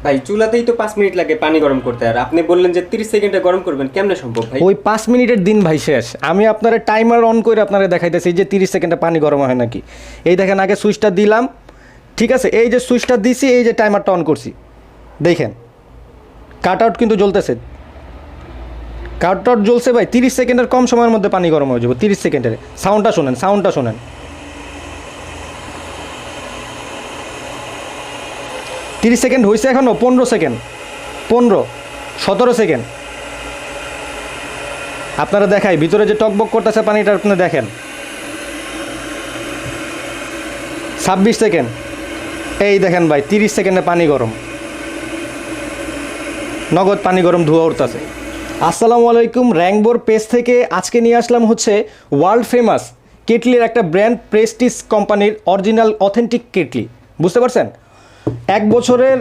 ভাই চুলাতেই তো 5 মিনিট লাগে পানি গরম করতে, আর আপনি বললেন যে 30 সেকেন্ডে গরম করবেন, কেমনে সম্ভব ভাই? ওই 5 মিনিটের দিন ভাই শেষ। আমি আপনার টাইমার অন করে আপনারা দেখাইতেছি যে 30 সেকেন্ডে পানি গরম হয় নাকি। এই দেখেন, আগে সুইচটা দিলাম, ঠিক আছে, এই যে সুইচটা দিছি, এই যে টাইমারটা অন করছি, দেখেন কাট আউট কিন্তু জ্বলতেছে, কাট আউট জ্বলছে ভাই। 30 সেকেন্ডের কম সময়ের মধ্যে পানি গরম হয়ে যাবে, 30 সেকেন্ডের। সাউন্ডটা শোনেন, সাউন্ডটা শোনেন। 30 সেকেন্ড হয়েছে এখনও, 15 সেকেন্ড, 15, 17 সেকেন্ড। আপনারা দেখাই ভিতরে যে টকবক করতেছে পানিটা, আপনি দেখেন। 26 সেকেন্ড, এই দেখেন ভাই 30 সেকেন্ডে পানি গরম, নগদ পানি গরম ধোয়া উঠতেছে। আসসালামু আলাইকুম, র্যাঙ্কবোর পেজ থেকে আজকে নিয়ে আসলাম হচ্ছে ওয়ার্ল্ড ফেমাস কেটলির একটা ব্র্যান্ড, প্রেস্টিজ কোম্পানির অরিজিনাল অথেন্টিক কেটলি। বুঝতে পারছেন? 1 বছরের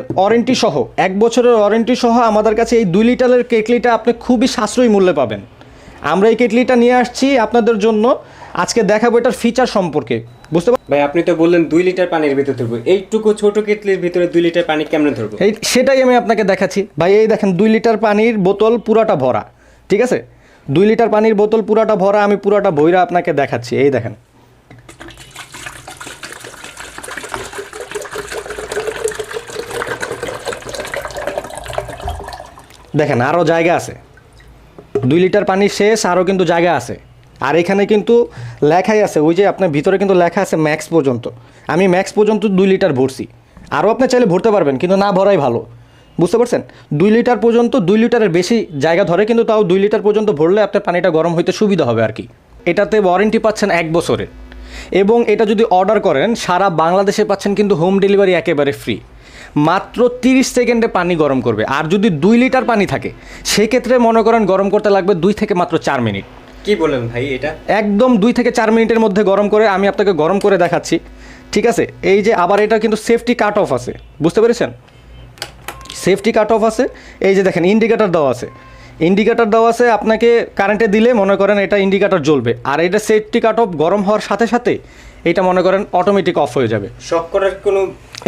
ওয়ারেন্টি সহ আমাদের কাছে এই 2 লিটারের কেটলিটা আপনি খুবই সাশ্রয়ী মূল্যে পাবেন। আমরা এই কেটলিটা নিয়ে আসছি আপনাদের জন্য, আজকে দেখাবো এটার ফিচার সম্পর্কে। বুঝতে পারছেন ভাই আপনি তো বললেন 2 লিটার পানির ভিতরে ধরবো, এইটুকু ছোট কেটলির ভিতরে 2 লিটার পানি কেমনে ধরবো? সেটাই আমি আপনাকে দেখাচ্ছি ভাই। এই দেখেন 2 লিটার পানির বোতল পুরাটা ভরা, ঠিক আছে? 2 লিটার পানির বোতল পুরাটা ভরা, আমি পুরাটা ভইরা আপনাকে দেখাচ্ছি। এই দেখেন, দেখেন আরও জায়গা আছে। 2 লিটার পানি শেষ, আরও কিন্তু জায়গা আছে। আর এখানে কিন্তু লেখাই আছে, ওই যে আপনার ভিতরে কিন্তু লেখা আছে ম্যাক্স পর্যন্ত। আমি ম্যাক্স পর্যন্ত 2 লিটার ভরছি, আরও আপনি চাইলে ভরতে পারবেন, কিন্তু না ভরাই ভালো। বুঝতে পারছেন? 2 লিটার পর্যন্ত, 2 লিটারের বেশি জায়গা ধরে, কিন্তু তাও 2 লিটার পর্যন্ত ভরলে আপনার পানিটা গরম হইতে সুবিধা হবে আর কি। এটাতে ওয়ারেন্টি পাচ্ছেন 1 বছরের, এবং এটা যদি অর্ডার করেন সারা বাংলাদেশে পাচ্ছেন কিন্তু হোম ডেলিভারি একেবারে ফ্রি। মাত্র 30 সেকেন্ডে পানি গরম করবে। আর যদি 2 লিটার পানি থাকে সেক্ষেত্রে মনে করেন গরম করতে লাগবে 2 থেকে মাত্র 4 মিনিট। কি বলেন ভাই এটা? একদম 2 থেকে 4 মিনিটের মধ্যে গরম করে আমি আপনাকে গরম করে দেখাচ্ছি, ঠিক আছে? এই যে আবার এটা কিন্তু সেফটি কাট অফ আছে, বুঝতে পেরেছেন? সেফটি কাট অফ আছে। এই যে দেখেন ইন্ডিকেটর দেওয়া আছে, ইন্ডিকেটর দেওয়া আছে। আপনাকে কারেন্টে দিলে মনে করেন এটা ইন্ডিকেটর জ্বলবে, আর এটা সেফটি কাট অফ গরম হওয়ার সাথে সাথে এটা মনে করেন অটোমেটিক অফ হয়ে যাবে। শক করার কোনো?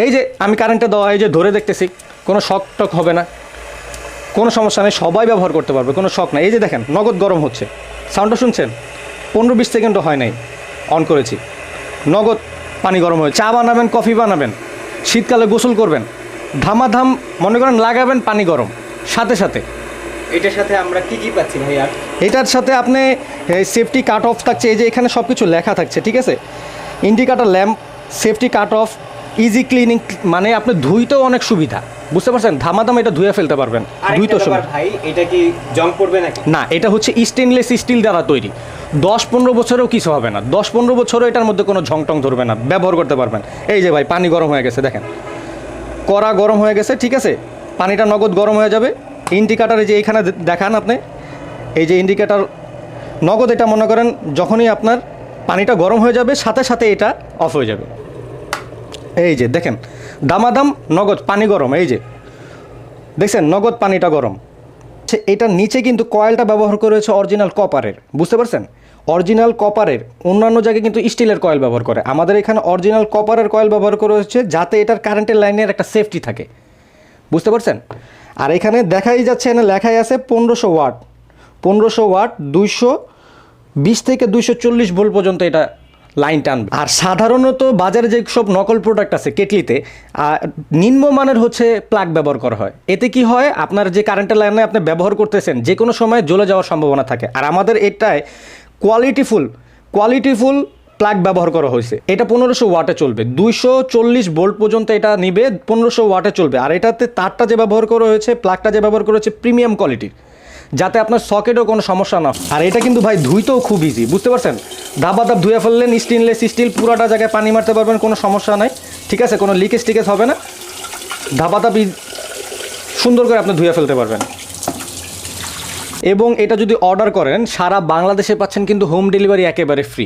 এই যে আমি কারেন্টে দেওয়া, এই যে ধরে দেখতেছি, কোনো শক টক হবে না, কোনো সমস্যা নেই, সবাই ব্যবহার করতে পারবে, কোনো শক নাই। এই যে দেখেন নগদ গরম হচ্ছে, সাউন্ডটা শুনছেন? 15-20 সেকেন্ডও হয় নাই অন করেছি, নগদ পানি গরম হয়ে। চা বানাবেন, কফি বানাবেন, শীতকালে গোসল করবেন, ধামাধাম মনে করেন লাগাবেন পানি গরম সাথে সাথে। এটার সাথে আমরা কি কি পাচ্ছি ভাই? আর এটার সাথে আপনি সেফটি কাট অফ থাকছে, এই যে এখানে সব কিছু লেখা থাকছে, ঠিক আছে? Indicator lamp, safety cut off, easy cleaning, মানে আপনি ধুইতেও অনেক সুবিধা। বুঝতে পারছেন? ধামাধাম এটা ধুয়ে ফেলতে পারবেন, ধুইতেও সুবিধা। ভাই এটা কি জং পড়বে নাকি? না, এটা হচ্ছে স্টেনলেস স্টিল দ্বারা তৈরি, 10-15 বছরেও কিছু হবে না, 10-15 বছরও এটার মধ্যে কোনো ঝংটং ধরবে না, ব্যবহার করতে পারবেন। এই যে ভাই পানি গরম হয়ে গেছে, দেখেন কড়া গরম হয়ে গেছে, ঠিক আছে? পানিটা নগদ গরম হয়ে যাবে। ইন্ডিকেটারে যে এইখানে দেখান আপনি, এই যে ইন্ডিকেটার নগদ, এটা মনে করেন যখনই আপনার পানিটা গরম হয়ে যাবে সাথে সাথে এটা অফ হয়ে যাবে। এই যে দেখেন দামাদাম নগদ পানি গরম, এই যে দেখছেন নগদ পানিটা গরম। এটার নিচে কিন্তু কয়েলটা ব্যবহার করা হয়েছে অরিজিনাল কপারের, বুঝতে পারছেন? অরিজিনাল কপারের, অন্যান্য জায়গায় কিন্তু স্টিলের কয়েল ব্যবহার করে, আমাদের এখানে অরিজিনাল কপারের কয়েল ব্যবহার করা হচ্ছে, যাতে এটার কারেন্টের লাইনের একটা সেফটি থাকে। বুঝতে পারছেন? আর এখানে দেখাই যাচ্ছে, এখানে লেখাই আছে 1500 ওয়াট, 1500 ওয়াট, 220 থেকে 240 ভোল্ট পর্যন্ত এটা লাইন টানবে। আর সাধারণত বাজারে যে সব নকল প্রোডাক্ট আছে কেটলিতে, নিম্নমানের হচ্ছে প্লাগ ব্যবহার করা হয়। এতে কি হয়, আপনার যে কারেন্টের লাইনে আপনি ব্যবহার করতেছেন যে কোনো সময় জ্বলে যাওয়ার সম্ভাবনা থাকে। আর আমাদের এটায় কোয়ালিটিফুল প্লাগ ব্যবহার করা হয়েছে। এটা 1500 ওয়াটে চলবে, 240 ভোল্ট পর্যন্ত এটা নিবে, 1500 ওয়াটে চলবে। আর এটাতে তারটা যে ব্যবহার করা হয়েছে, প্লাগটা যে ব্যবহার করা হয়েছে প্রিমিয়াম কোয়ালিটির, যাতে আপনার সকেটও কোনো সমস্যা না। আর এটা কিন্তু ভাই ধুইতেও খুব ইজি, বুঝতে পারছেন? ধাপ ধুয়ে ফেললেন, স্টেনলেস স্টিল, পুরাটা জায়গায় পানি মারতে পারবেন, কোনো সমস্যা নাই, ঠিক আছে? কোনো লিকেজ টিকেজ হবে না, ধাপ সুন্দর করে আপনি ধুয়ে ফেলতে পারবেন। এবং এটা যদি অর্ডার করেন সারা বাংলাদেশে পাচ্ছেন কিন্তু হোম ডেলিভারি একেবারে ফ্রি।